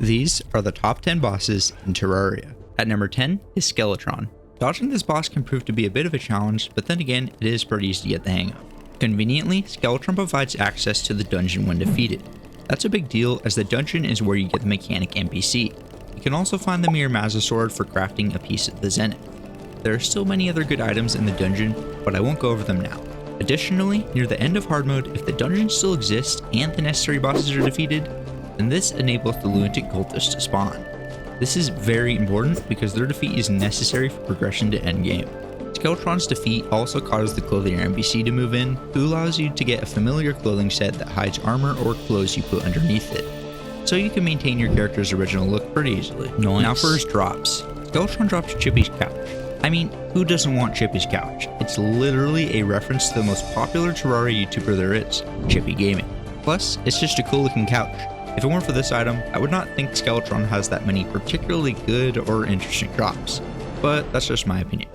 These are the top 10 bosses in Terraria. At number 10 is Skeletron. Dodging this boss can prove to be a bit of a challenge, but then again, it is pretty easy to get the hang of. Conveniently, Skeletron provides access to the dungeon when defeated. That's a big deal, as the dungeon is where you get the mechanic NPC. You can also find the Miramasa sword for crafting a piece of the Zenith. There are still many other good items in the dungeon, but I won't go over them now. Additionally, near the end of hard mode, if the dungeon still exists and the necessary bosses are defeated, then this enables the lunatic cultists to spawn. This is very important because their defeat is necessary for progression to endgame. Skeletron's defeat also causes the clothier NPC to move in, who allows you to get a familiar clothing set that hides armor or clothes you put underneath it. So you can maintain your character's original look pretty easily. Nice. Now for his drops. Skeletron drops Chippy's couch. I mean, who doesn't want Chippy's couch? It's literally a reference to the most popular Terraria YouTuber there is, HayHay-Gaming. Plus, it's just a cool looking couch. If it weren't for this item, I would not think Skeletron has that many particularly good or interesting drops, but that's just my opinion.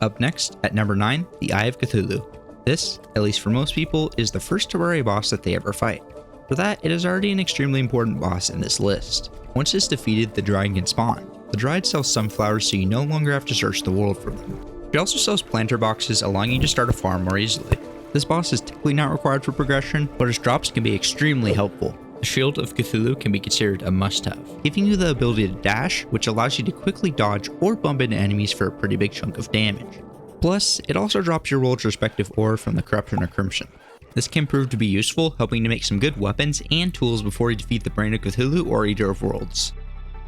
Up next, at number 9, the Eye of Cthulhu. This, at least for most people, is the first Terraria boss that they ever fight. For that, it is already an extremely important boss in this list. Once it's defeated, the Dryad can spawn. The Dryad sells sunflowers, so you no longer have to search the world for them. She also sells planter boxes, allowing you to start a farm more easily. This boss is typically not required for progression, but its drops can be extremely helpful. The Shield of Cthulhu can be considered a must-have, giving you the ability to dash, which allows you to quickly dodge or bump into enemies for a pretty big chunk of damage. Plus, it also drops your world's respective ore from the Corruption or Crimson. This can prove to be useful, helping to make some good weapons and tools before you defeat the Brain of Cthulhu or Eater of Worlds.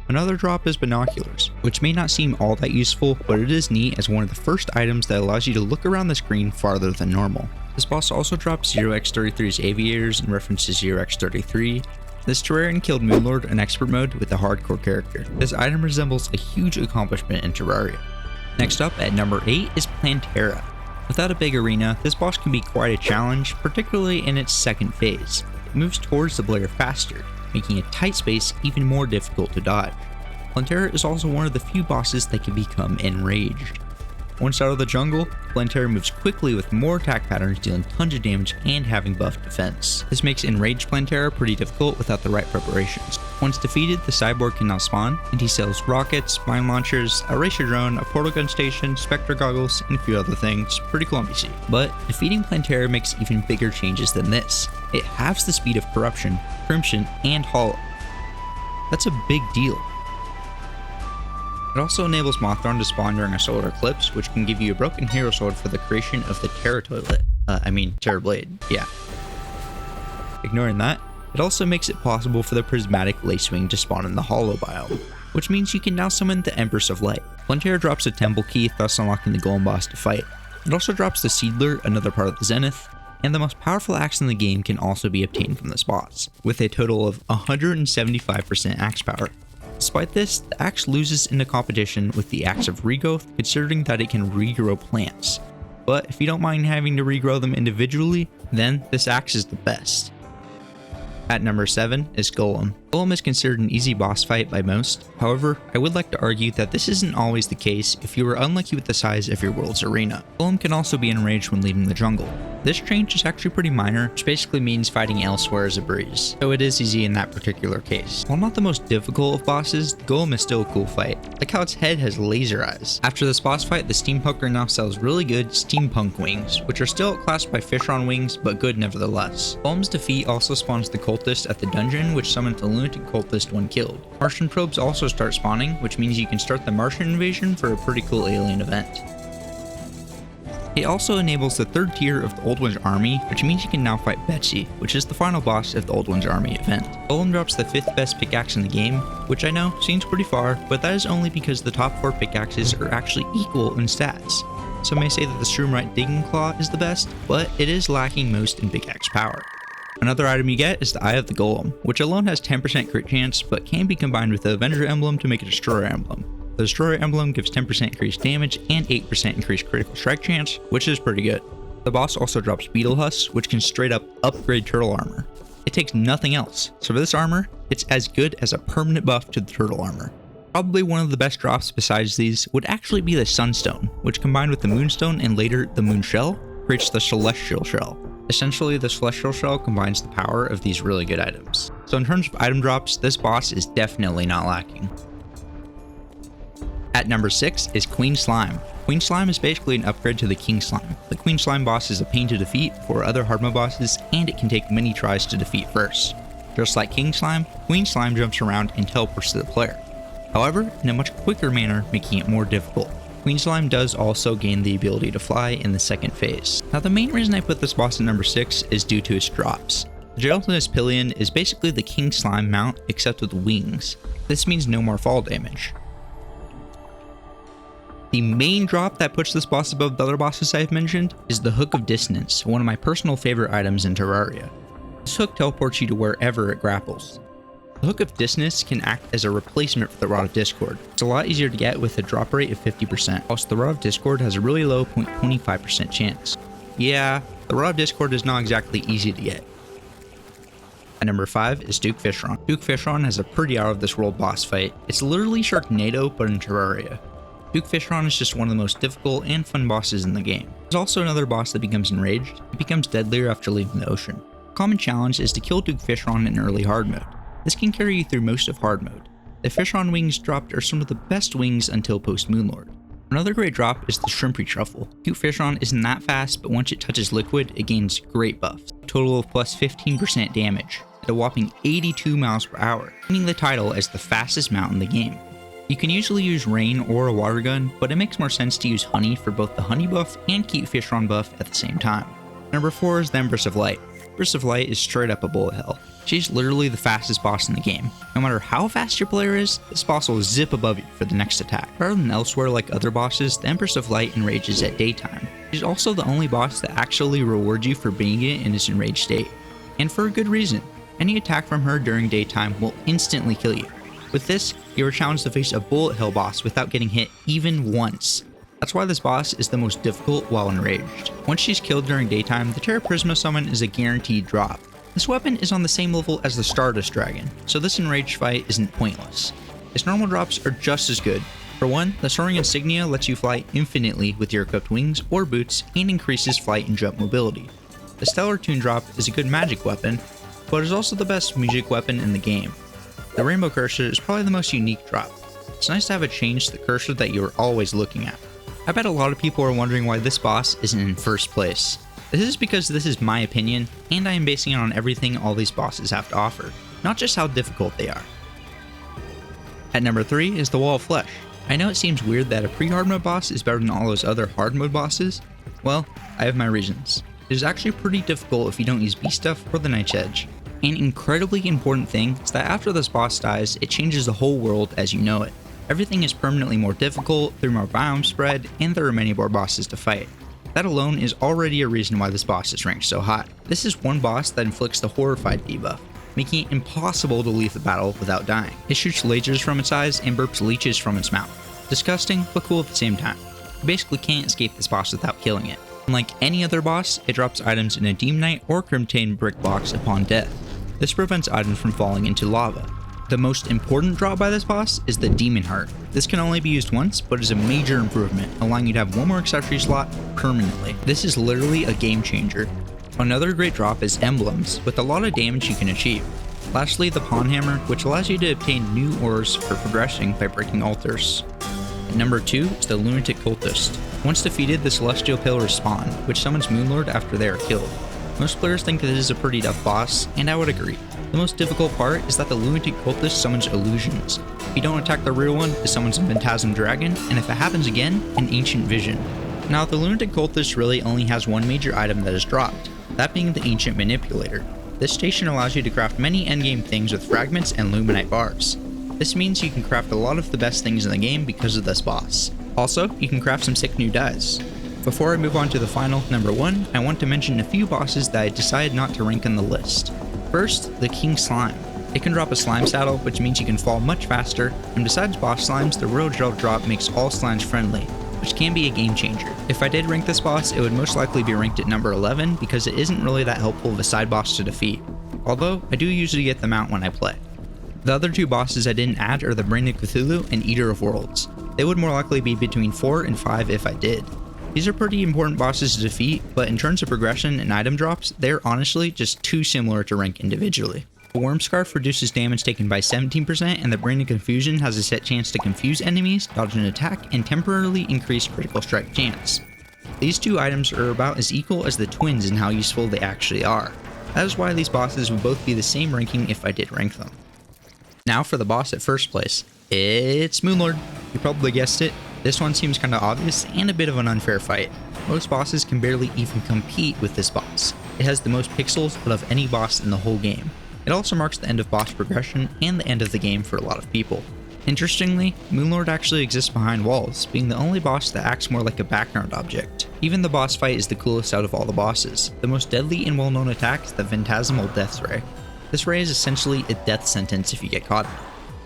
Another drop is binoculars, which may not seem all that useful, but it is neat as one of the first items that allows you to look around the screen farther than normal. This boss also drops 0x33's aviators in reference to 0x33. This Terrarian killed Moonlord in expert mode with a hardcore character. This item resembles a huge accomplishment in Terraria. Next up at number 8 is Plantera. Without a big arena, this boss can be quite a challenge, particularly in its second phase. It moves towards the player faster, making a tight space even more difficult to dodge. Plantera is also one of the few bosses that can become enraged. Once out of the jungle, Plantera moves quickly with more attack patterns, dealing tons of damage and having buffed defense. This makes enraged Plantera pretty difficult without the right preparations. Once defeated, the cyborg can now spawn, and he sells rockets, mine launchers, a racer drone, a portal gun station, spectre goggles, and a few other things. Pretty cool NPC. But defeating Plantera makes even bigger changes than this. It halves the speed of Corruption, Crimson, and Hollow. That's a big deal. It also enables Mothron to spawn during a solar eclipse, which can give you a broken hero sword for the creation of the Terra Blade. Yeah. Ignoring that, it also makes it possible for the prismatic Lacewing to spawn in the Hollow biome, which means you can now summon the Empress of Light. Plantera drops a temple key, thus unlocking the golem boss to fight. It also drops the Seedler, another part of the Zenith, and the most powerful axe in the game can also be obtained from this boss, with a total of 175% axe power. Despite this, the axe loses in the competition with the axe of regrowth, considering that it can regrow plants. But if you don't mind having to regrow them individually, then this axe is the best. At number 7 is Golem. Golem is considered an easy boss fight by most. However, I would like to argue that this isn't always the case if you are unlucky with the size of your world's arena. Golem can also be enraged when leaving the jungle. This change is actually pretty minor, which basically means fighting elsewhere is a breeze, so it is easy in that particular case. While not the most difficult of bosses, Golem is still a cool fight, like how its head has laser eyes. After this boss fight, the Steampunker now sells really good steampunk wings, which are still outclassed by Fishron wings, but good nevertheless. Golem's defeat also spawns the cultist at the dungeon, which summons the lunatic cultist when killed. Martian probes also start spawning, which means you can start the Martian invasion for a pretty cool alien event. It also enables the third tier of the Old One's army, which means you can now fight Betsy, which is the final boss of the Old One's army event. Golem drops the 5th best pickaxe in the game, which I know seems pretty far, but that is only because the top 4 pickaxes are actually equal in stats. Some may say that the Shroomrite Digging Claw is the best, but it is lacking most in pickaxe power. Another item you get is the Eye of the Golem, which alone has 10% crit chance, but can be combined with the Avenger emblem to make a Destroyer emblem. The Destroyer emblem gives 10% increased damage and 8% increased critical strike chance, which is pretty good. The boss also drops Beetle Husks, which can straight up upgrade turtle armor. It takes nothing else, so for this armor, it's as good as a permanent buff to the turtle armor. Probably one of the best drops besides these would actually be the Sunstone, which combined with the Moonstone and later the Moon Shell, creates the Celestial Shell. Essentially, the Celestial Shell combines the power of these really good items. so in terms of item drops, this boss is definitely not lacking. At number 6 is Queen Slime. Queen Slime is basically an upgrade to the King Slime. The Queen Slime boss is a pain to defeat for other hard mode bosses, and it can take many tries to defeat first. Just like King Slime, Queen Slime jumps around and teleports to the player. However, in a much quicker manner, making it more difficult. Queen Slime does also gain the ability to fly in the second phase. Now the main reason I put this boss at number 6 is due to its drops. The Gelatinous Pillion is basically the King Slime mount except with wings. This means no more fall damage. The main drop that puts this boss above the other bosses I've mentioned is the Hook of Dissonance, one of my personal favorite items in Terraria. This hook teleports you to wherever it grapples. The Hook of Dissonance can act as a replacement for the Rod of Discord. It's a lot easier to get with a drop rate of 50%, whilst the Rod of Discord has a really low 0.25% chance. Yeah, the Rod of Discord is not exactly easy to get. At number 5 is Duke Fishron. Duke Fishron has a pretty out of this world boss fight. It's literally Sharknado but in Terraria. Duke Fishron is just one of the most difficult and fun bosses in the game. There's also another boss that becomes enraged. It becomes deadlier after leaving the ocean. A common challenge is to kill Duke Fishron in early hard mode. This can carry you through most of hard mode. The Fishron wings dropped are some of the best wings until post Moonlord. Another great drop is the Shrimpy Truffle. Duke Fishron isn't that fast, but once it touches liquid, it gains great buffs. A total of plus 15% damage, at a whopping 82 miles per hour, winning the title as the fastest mount in the game. You can usually use Rain or a water gun, but it makes more sense to use Honey for both the Honey buff and keep Fishron buff at the same time. Number 4 is the Empress of Light. Empress of Light is straight up a bullet hell. She's literally the fastest boss in the game. No matter how fast your player is, this boss will zip above you for the next attack. Rather than elsewhere like other bosses, the Empress of Light enrages at daytime. She's also the only boss that actually rewards you for being it in its enraged state. And for a good reason. Any attack from her during daytime will instantly kill you. With this, you are challenged to face a bullet hell boss without getting hit even once. That's why this boss is the most difficult while enraged. Once she's killed during daytime, the Terra Prisma summon is a guaranteed drop. This weapon is on the same level as the Stardust Dragon, so this enraged fight isn't pointless. Its normal drops are just as good. For one, the Soaring Insignia lets you fly infinitely with your equipped wings or boots and increases flight and jump mobility. The Stellar Tune drop is a good magic weapon, but is also the best music weapon in the game. The Rainbow Cursor is probably the most unique drop. It's nice to have a change to the cursor that you are always looking at. I bet a lot of people are wondering why this boss isn't in first place. This is because this is my opinion, and I am basing it on everything all these bosses have to offer, not just how difficult they are. At number 3 is the Wall of Flesh. I know it seems weird that a pre-hard mode boss is better than all those other hard mode bosses. Well, I have my reasons. It is actually pretty difficult if you don't use Beast Stuff or the Night's Edge. An incredibly important thing is that after this boss dies, it changes the whole world as you know it. Everything is permanently more difficult, through more biome spread, and there are many more bosses to fight. That alone is already a reason why this boss is ranked so high. This is one boss that inflicts the Horrified debuff, making it impossible to leave the battle without dying. It shoots lasers from its eyes and burps leeches from its mouth. Disgusting, but cool at the same time. You basically can't escape this boss without killing it. Unlike any other boss, it drops items in a Demonite or Crimtane brick box upon death. This prevents items from falling into lava. The most important drop by this boss is the Demon Heart. This can only be used once, but is a major improvement, allowing you to have one more accessory slot permanently. This is literally a game changer. Another great drop is Emblems, with a lot of damage you can achieve. Lastly, the Pawn Hammer, which allows you to obtain new ores for progressing by breaking altars. Number 2 is the Lunatic Cultist. Once defeated, the Celestial Pillars spawn, which summons Moonlord after they are killed. Most players think that this is a pretty tough boss, and I would agree. The most difficult part is that the Lunatic Cultist summons illusions. If you don't attack the real one, it summons a Phantasm Dragon, and if it happens again, an Ancient Vision. Now, the Lunatic Cultist really only has one major item that is dropped, that being the Ancient Manipulator. This station allows you to craft many endgame things with fragments and luminite bars. This means you can craft a lot of the best things in the game because of this boss. Also, you can craft some sick new dyes. Before I move on to the final, number 1, I want to mention a few bosses that I decided not to rank on the list. First, the King Slime. It can drop a slime saddle, which means you can fall much faster, and besides boss slimes, the Royal Gel drop makes all slimes friendly, which can be a game changer. If I did rank this boss, it would most likely be ranked at number 11 because it isn't really that helpful of a side boss to defeat, although I do usually get them out when I play. The other two bosses I didn't add are the Brain of Cthulhu and Eater of Worlds. They would more likely be between 4 and 5 if I did. These are pretty important bosses to defeat, but in terms of progression and item drops, they're honestly just too similar to rank individually. The Worm Scarf reduces damage taken by 17%, and the Brain of Confusion has a set chance to confuse enemies, dodge an attack, and temporarily increase critical strike chance. These two items are about as equal as the twins in how useful they actually are. That is why these bosses would both be the same ranking if I did rank them. Now for the boss at first place. It's Moonlord. You probably guessed it. This one seems kinda obvious and a bit of an unfair fight. Most bosses can barely even compete with this boss. It has the most pixels out of any boss in the whole game. It also marks the end of boss progression and the end of the game for a lot of people. Interestingly, Moonlord actually exists behind walls, being the only boss that acts more like a background object. Even the boss fight is the coolest out of all the bosses. The most deadly and well-known attack is the Phantasmal Death Ray. This ray is essentially a death sentence if you get caught in it.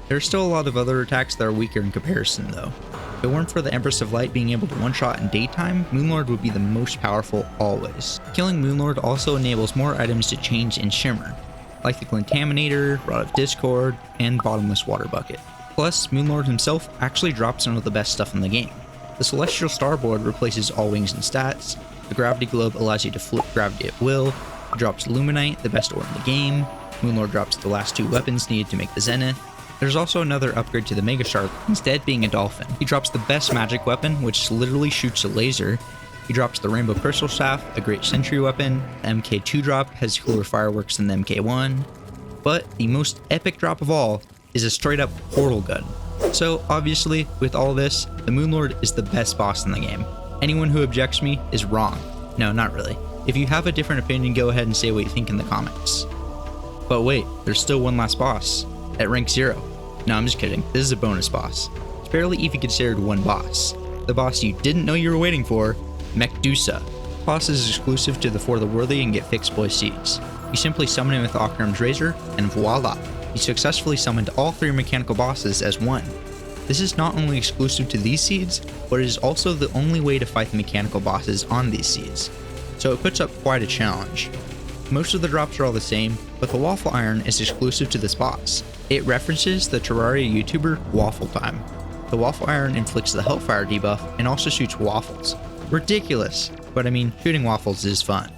There are still a lot of other attacks that are weaker in comparison though. If it weren't for the Empress of Light being able to one-shot in daytime, Moonlord would be the most powerful always. Killing Moonlord also enables more items to change in Shimmer, like the Contaminator, Rod of Discord, and Bottomless Water Bucket. Plus, Moonlord himself actually drops some of the best stuff in the game. The Celestial Starboard replaces all wings and stats, the Gravity Globe allows you to flip gravity at will, it drops Luminite, the best ore in the game, Moonlord drops the last two weapons needed to make the Zenith. There's also another upgrade to the Mega Shark, instead being a dolphin. He drops the best magic weapon, which literally shoots a laser. He drops the Rainbow Crystal Staff, a great sentry weapon. The MK2 drop has cooler fireworks than the MK1. But the most epic drop of all is a straight up portal gun. So obviously, with all this, the Moonlord is the best boss in the game. Anyone who objects me is wrong. No, not really. If you have a different opinion, go ahead and say what you think in the comments. But wait, there's still one last boss, at rank 0. No, I'm just kidding, this is a bonus boss. It's barely even considered one boss. The boss you didn't know you were waiting for, Mechdusa. This boss is exclusive to the For the Worthy and get Fixed Boy seeds. You simply summon him with Ockram's Razor, and voila! You successfully summoned all 3 mechanical bosses as one. This is not only exclusive to these seeds, but it is also the only way to fight the mechanical bosses on these seeds. So it puts up quite a challenge. Most of the drops are all the same, but the Waffle Iron is exclusive to this boss. It references the Terraria YouTuber Waffle Time. The Waffle Iron inflicts the Hellfire debuff and also shoots waffles. Ridiculous, but I mean, shooting waffles is fun.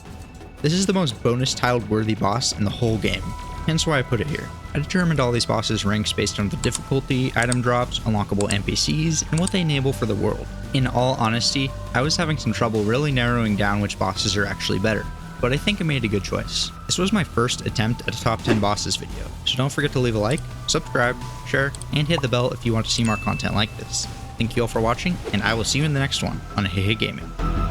This is the most bonus tiled worthy boss in the whole game, hence why I put it here. I determined all these bosses' ranks based on the difficulty, item drops, unlockable NPCs, and what they enable for the world. In all honesty, I was having some trouble really narrowing down which bosses are actually better, but I think I made a good choice. This was my first attempt at a top 10 bosses video, so don't forget to leave a like, subscribe, share, and hit the bell if you want to see more content like this. Thank you all for watching, and I will see you in the next one on HayHay-Gaming.